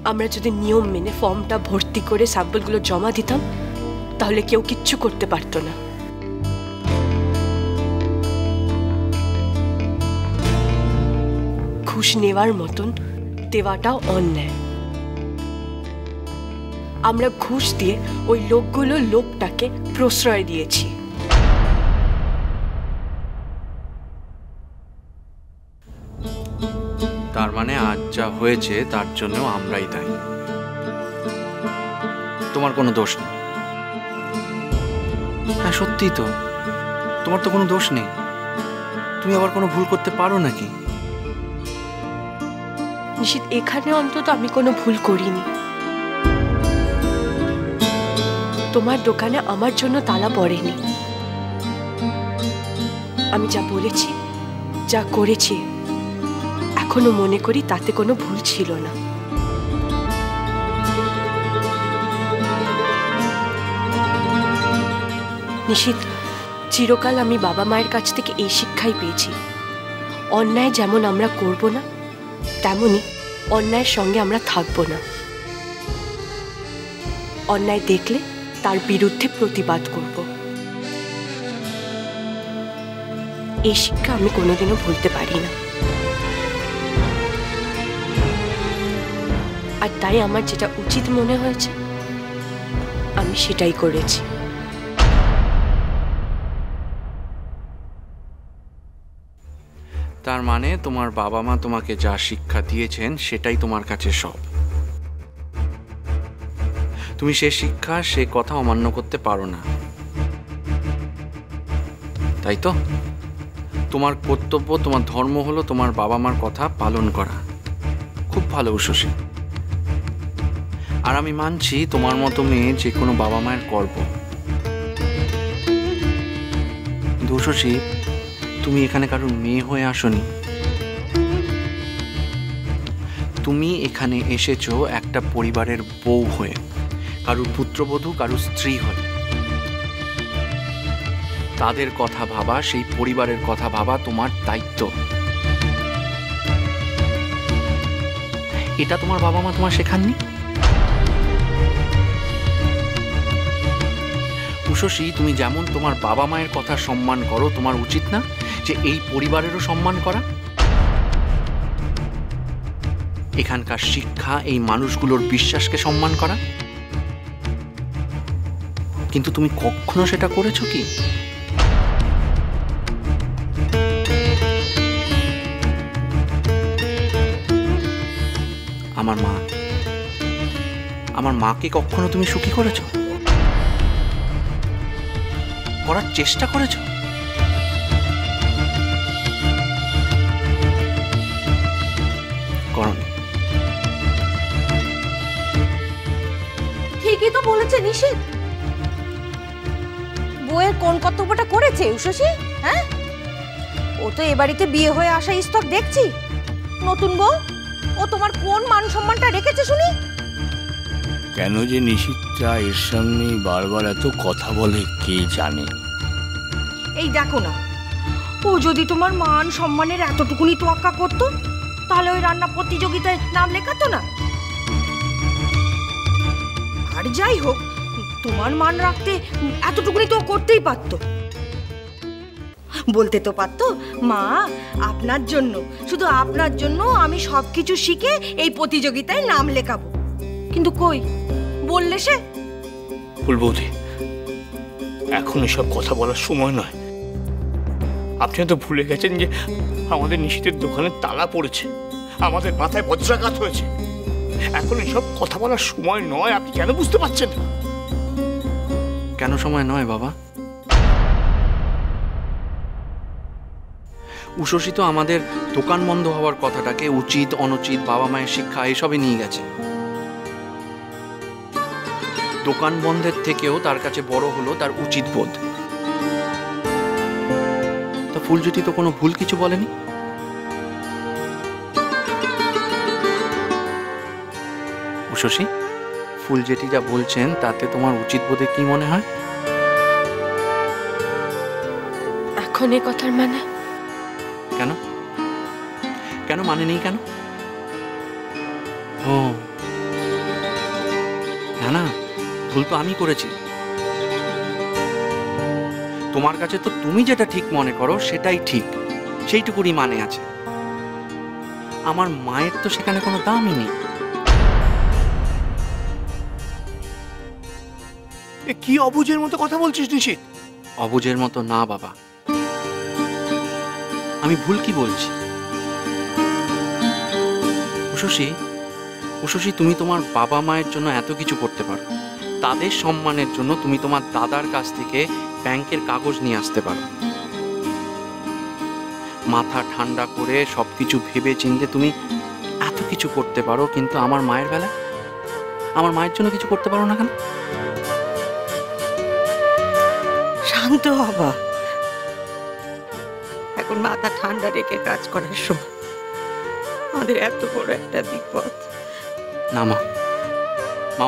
আমরা যদি নিয়ম মেনে ফর্মটা ভর্তি করে স্যাম্পলগুলো জমা দিতাম তাহলে কেউ কিচ্ছু করতে পারতো না। ঘুষ নেওয়ার মতন দেওয়াটাও অন্যায়। আমরা ঘুষ দিয়ে ওই লোকটাকে প্রশ্রয় দিয়েছি। তার মানে আজ যা হয়েছে তার জন্য আমরাই দায়ী। তোমার কোনো দোষ নেই। হ্যাঁ সত্যি তো, তোমার তো কোনো দোষ নেই। তুমি আবার কোনো ভুল করতে পারো নাকি? নিশিত, এখানে অন্তত আমি কোনো ভুল করিনি। তোমার দোকানে আমার জন্য তালা পড়েনি। আমি যা বলেছি, যা করেছি, এখনো মনে করি তাতে কোনো ভুল ছিল না। নিশিত, চিরকাল আমি বাবা মায়ের কাছ থেকে এই শিক্ষাই পেয়েছি, অন্যায় যেমন আমরা করব না, তেমনি অন্যায়ের সঙ্গে আমরা থাকব না। অন্যায় দেখলে তার বিরুদ্ধে প্রতিবাদ করব। এই শিক্ষা আমি কোনোদিনও ভুলতে পারি না। আর তাই আমার যেটা উচিত মনে হয়েছে আমি সেটাই করেছি। তার মানে তোমার বাবা মা তোমাকে যা শিক্ষা দিয়েছেন সেটাই তোমার কাছে সব। তুমি সে শিক্ষা, সে কথা অমান্য করতে পারো না, তাই তো? তোমার কর্তব্য, তোমার ধর্ম হলো তোমার বাবা মার কথা পালন করা। খুব ভালো উষসী। আর আমি মানছি তোমার মতো মেয়ে যে কোনো বাবা মায়ের গর্ব। কিন্তু উষসী, তুমি এখানে কারোর মেয়ে হয়ে আসনি। তুমি এখানে এসেছো একটা পরিবারের বউ হয়ে, কারুর পুত্রবধূ, কারুর স্ত্রী হয়ে। তাদের কথা ভাবা, সেই পরিবারের কথা ভাবা তোমার দায়িত্ব। এটা তোমার বাবা মা তোমার শেখাননি? উষসী, তুমি যেমন তোমার বাবা মায়ের কথা সম্মান করো, তোমার উচিত না যে এই পরিবারেরও সম্মান করা? এখানকার শিক্ষা, এই মানুষগুলোর বিশ্বাসকে সম্মান করা? কিন্তু তুমি কখনো সেটা করেছো কি? আমার মাকে কখনো তুমি সুখী করেছো? করার চেষ্টা করেছো? করনি। ঠিকই তো বলেছে নিশিত। বউয়ের কোন কর্তব্যটা করেছে উষসী? হ্যাঁ, ও তো এ বাড়িতে বিয়ে হয়ে আসা স্তক দেখছি। নতুন বউ, ও তোমার কোন মান সম্মানটা রেখেছে শুনি? কেন যে নিশিতটা এর সামনে বারবার এত কথা বলে কে জানে। এই দেখো না, ও যদি তোমার মান সম্মানের এতটুকুনি তোয়াক্কা করতো তাহলে ওই রান্না প্রতিযোগিতায় নাম লেখাতো না। আর যাই হোক, তোমার মান রাখতে এতটুকুনি তো করতেই পারতো। বলতে তো পারতো, মা আপনার জন্য, শুধু আপনার জন্য আমি সবকিছু শিখে এই প্রতিযোগিতায় নাম লেখাবো। কিন্তু কই বললে সে? ফুলবৌদি, এখন এসব কথা বলার সময় নয়। আপনি তো ভুলে গেছেন যে আমাদের নিশিতের দোকানের তালা পড়েছে, আমাদের মাথায় বজ্রাঘাত হয়েছে। এখন এসব কথা বলার সময় নয়। আপনি কেন বুঝতে পারছেন না? কেন সময় নয় বাবা? উষসী তো আমাদের দোকান বন্ধ হওয়ার কথাটাকে উচিত অনুচিত, বাবা মায়ের শিক্ষা এসবে নিয়ে গেছে। দোকান বন্ধের থেকেও তার কাছে বড় হলো তার উচিত বোধ। তা ফুলজ্যোতি তো কোনো ভুল কিছু বলেনি। উষসী, ফুলজ্যোতি যা বলছেন তাতে তোমার উচিত বোধে কি মনে হয়? এখন এ কথার মানে? কেন কেন মানে নেই কেন? ও ভুল তো আমি করেছি। তোমার কাছে তো তুমি যেটা ঠিক মনে করো সেটাই ঠিক, সেইটুকুরই মানে আছে। আমার মায়ের তো সেখানে কোনো দামই নেই। কি অবুঝের মতো কথা বলছিস নিশিত? অবুঝের মতো না বাবা, আমি ভুল কি বলছি? উষসী, তুমি তোমার বাবা মায়ের জন্য এত কিছু করতে পারো। তাদের সম্মানের জন্য তুমি তোমার দাদার কাছ থেকে ব্যাংকের কাগজ নিয়ে আসতে পারো। মাথা ঠান্ডা করে সবকিছু ভেবে চিন্তে তুমি এত কিছু করতে পারো, কিন্তু আমার মায়ের বেলায়, আমার মায়ের জন্য কিছু করতে পারো না কেন? শান্ত বাবা, এখন মাথা ঠান্ডা রেখে কাজ করার সময়। আমাদের এত বড় একটা বিপদ। না মা,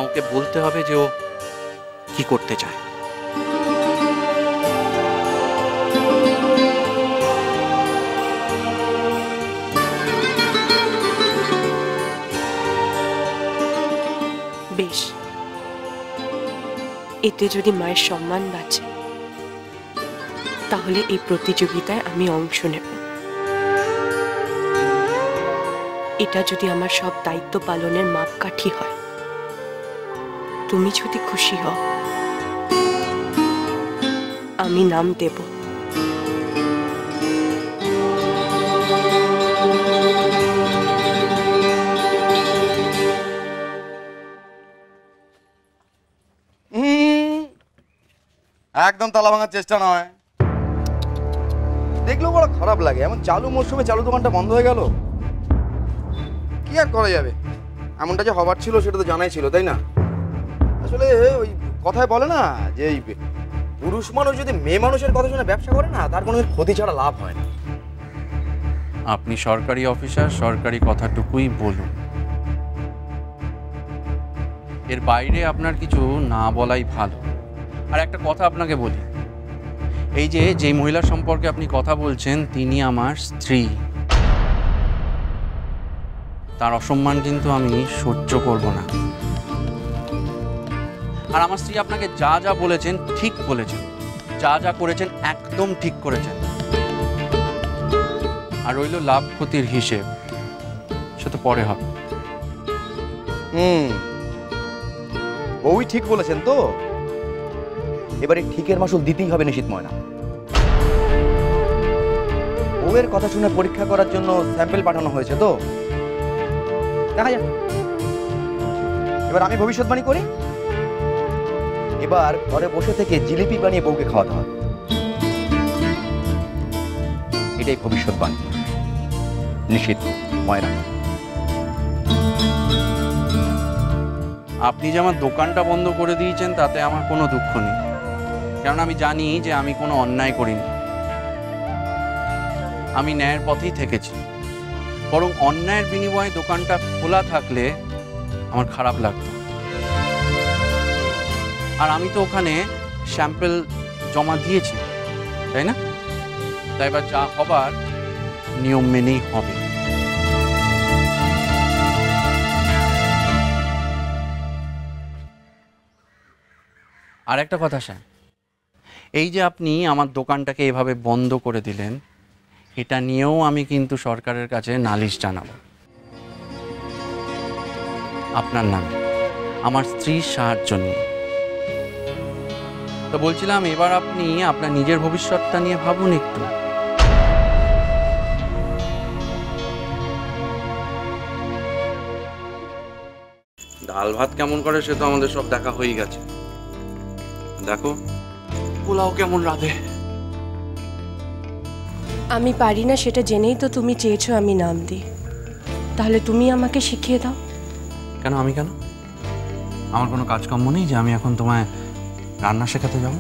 ওকে বলতে হবে যে ও কি করতে চায়। বেশ, এতে যদি মায়ের সম্মান বাঁচে তাহলে এই প্রতিযোগিতায় আমি অংশ নেব। এটা যদি আমার সব দায়িত্ব পালনের মাপকাঠি হয়, তুমি যদি খুশি হও, আমি নাম দেব। একদম তালা ভাঙার চেষ্টা নয়। দেখলেও বড় খারাপ লাগে, এমন চালু মরশুমে চালু দোকানটা বন্ধ হয়ে গেল। কি আর করা যাবে, এমনটা যে হবার ছিল সেটা তো জানাই ছিল, তাই না? আসলে ওই কথায় বলে না যে এই পুরুষ মানুষ যদি মেয়ে মানুষের কথা শুনে ব্যবসা করে না, তার কোনো ক্ষতি ছাড়া লাভ হয় না। আপনি সরকারি অফিসার, সরকারি কথাটুকুই বলুন। এর বাইরে আপনার কিছু না বলাই ভালো। আর একটা কথা আপনাকে বলি, এই যে মহিলার সম্পর্কে আপনি কথা বলছেন, তিনি আমার স্ত্রী। তার অসম্মান কিন্তু আমি সহ্য করব না। আর আমার স্ত্রী আপনাকে যা যা বলেছেন ঠিক বলেছেন, যা যা করেছেন একদম ঠিক করেছেন। আর রইল লাভ ক্ষতির হিসেব, সে তো পরে হবে। বউই ঠিক বলেছেন তো, এবারে ঠিকের মাসুল দিতেই হবে নিশিত ময়না। বউয়ের কথা শুনে পরীক্ষা করার জন্য স্যাম্পেল পাঠানো হয়েছে তো, দেখা যাক। এবার আমি ভবিষ্যৎবাণী করি, এবার ঘরে বসে থেকে জিলিপি বানিয়ে বউকে খাওয়াতে হবে। এটাই ভবিষ্যৎবাণী নিশিত ময়না। আপনি যে আমার দোকানটা বন্ধ করে দিয়েছেন তাতে আমার কোনো দুঃখ নেই, কারণ আমি জানি যে আমি কোনো অন্যায় করিনি। আমি ন্যায়ের পথেই থেকেছি। বরং অন্যায়ের বিনিময়ে দোকানটা খোলা থাকলে আমার খারাপ লাগতো। আর আমি তো ওখানে স্যাম্পল জমা দিয়েছি, তাই না? তাই এবার যা হবার নিয়ম মেনেই হবে। আর একটা কথা স্যার, এই যে আপনি আমার দোকানটাকে এভাবে বন্ধ করে দিলেন, এটা নিয়েও আমি কিন্তু সরকারের কাছে নালিশ জানাবো আপনার নামে, আমার স্ত্রীর সাহায্য নিয়ে। তো বলছিলাম, এবার আপনি আপনার নিজের ভবিষ্যৎটা নিয়ে ভাবুন একটু। ডাল ভাত কেমন করে সে তো আমাদের সব দেখা হয়ে গেছে। দেখো পোলাও কেমন রাঁধে। আমি পারি না সেটা জেনেই তো তুমি চেয়েছো আমি নাম দিই। তাহলে তুমি আমাকে শিখিয়ে দাও। কেন আমি কেন? আমার কোনো কাজকর্ম নেই যে আমি এখন তোমায় রান্না শেখাতে যাবো?